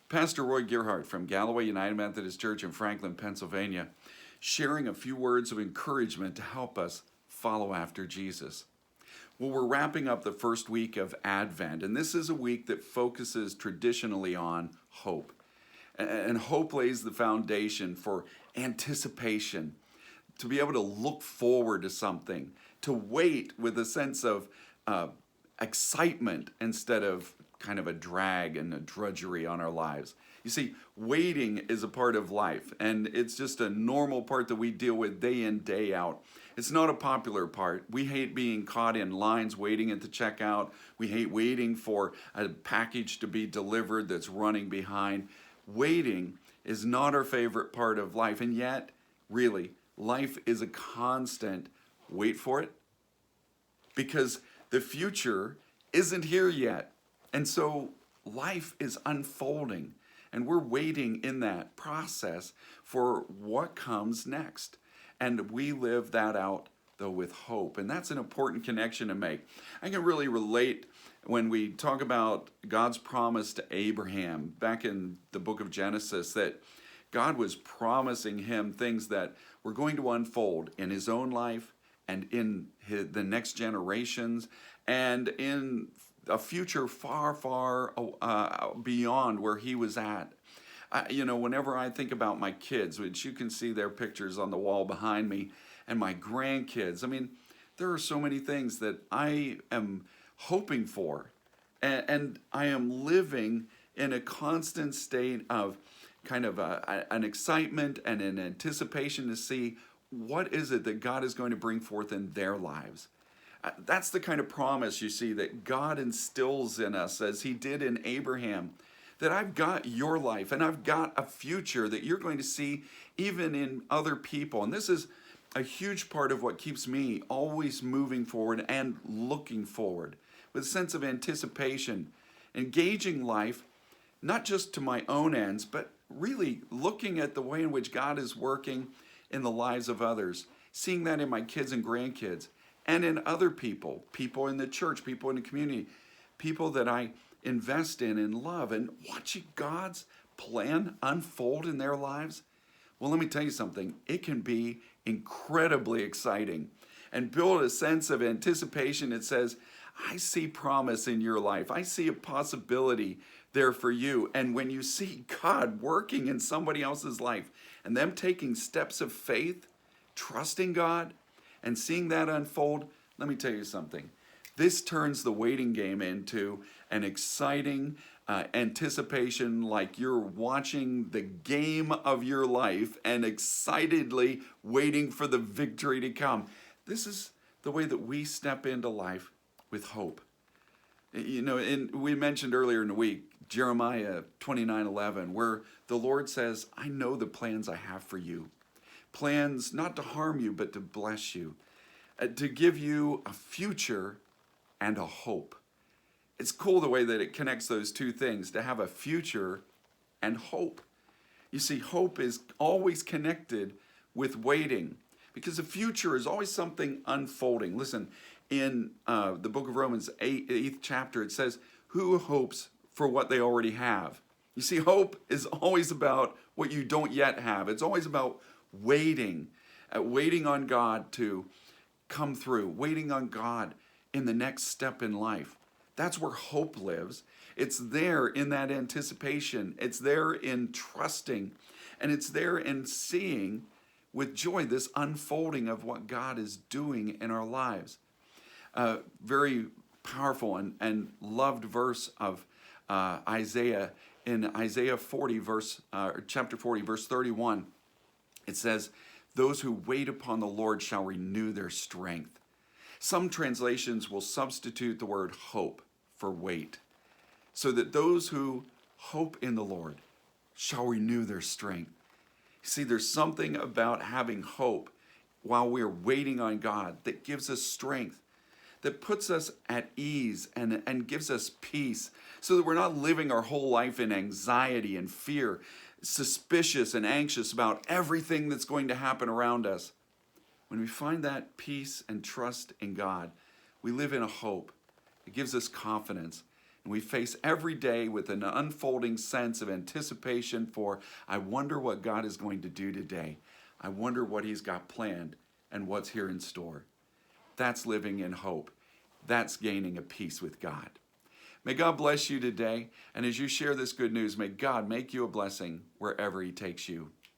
Pastor Roy Gerhardt from Galloway United Methodist Church in Franklin, Pennsylvania, sharing a few words of encouragement to help us follow after Jesus. Well, we're wrapping up the first week of Advent, and this is a week that focuses traditionally on hope. And hope lays the foundation for anticipation, to be able to look forward to something, to wait with a sense of excitement instead of kind of a drag and a drudgery on our lives. You see, waiting is a part of life, and it's just a normal part that we deal with day in, day out. It's not a popular part. We hate being caught in lines waiting at the checkout. We hate waiting for a package to be delivered that's running behind. Waiting is not our favorite part of life, and yet, really, life is a constant wait for it, because the future isn't here yet. And so life is unfolding, and we're waiting in that process for what comes next. And we live that out, though, with hope. And that's an important connection to make. I can really relate when we talk about God's promise to Abraham back in the book of Genesis, that God was promising him things that were going to unfold in his own life and in the next generations and in a future far, far beyond where he was at. Whenever I think about my kids, which you can see their pictures on the wall behind me, and my grandkids, there are so many things that I am hoping for. And I am living in a constant state of kind of an excitement and an anticipation to see what is it that God is going to bring forth in their lives. That's the kind of promise, you see, that God instills in us, as he did in Abraham, that I've got your life and I've got a future that you're going to see even in other people. And this is a huge part of what keeps me always moving forward and looking forward with a sense of anticipation, engaging life, not just to my own ends, but really looking at the way in which God is working in the lives of others, seeing that in my kids and grandkids, and in other people, people in the church, people in the community, people that I invest in and love, and watching God's plan unfold in their lives. Well, let me tell you something. It can be incredibly exciting and build a sense of anticipation. It says, I see promise in your life. I see a possibility there for you. And when you see God working in somebody else's life and them taking steps of faith, trusting God, and seeing that unfold, let me tell you something. This turns the waiting game into an exciting anticipation, like you're watching the game of your life and excitedly waiting for the victory to come. This is the way that we step into life with hope. And we mentioned earlier in the week, Jeremiah 29:11, where the Lord says, I know the plans I have for you. Plans not to harm you, but to bless you, to give you a future and a hope. It's cool the way that it connects those two things, to have a future and hope. You see, hope is always connected with waiting, because the future is always something unfolding. Listen, in the book of Romans, 8th chapter, it says, who hopes for what they already have? You see, hope is always about what you don't yet have. It's always about waiting on God to come through, waiting on God in the next step in life. That's where hope lives. It's there in that anticipation. It's there in trusting. And it's there in seeing with joy this unfolding of what God is doing in our lives. Very powerful and loved verse of Isaiah, in Isaiah 40, chapter 40, verse 31. It says, those who wait upon the Lord shall renew their strength. Some translations will substitute the word hope for wait, so that those who hope in the Lord shall renew their strength. See, there's something about having hope while we're waiting on God that gives us strength, that puts us at ease and gives us peace, so that we're not living our whole life in anxiety and fear, suspicious and anxious about everything that's going to happen around us. When we find that peace and trust in God, we live in a hope. It gives us confidence. We face every day with an unfolding sense of anticipation for, I wonder what God is going to do today. I wonder what he's got planned and what's here in store. That's living in hope. That's gaining a peace with God. May God bless you today. And as you share this good news, may God make you a blessing wherever he takes you.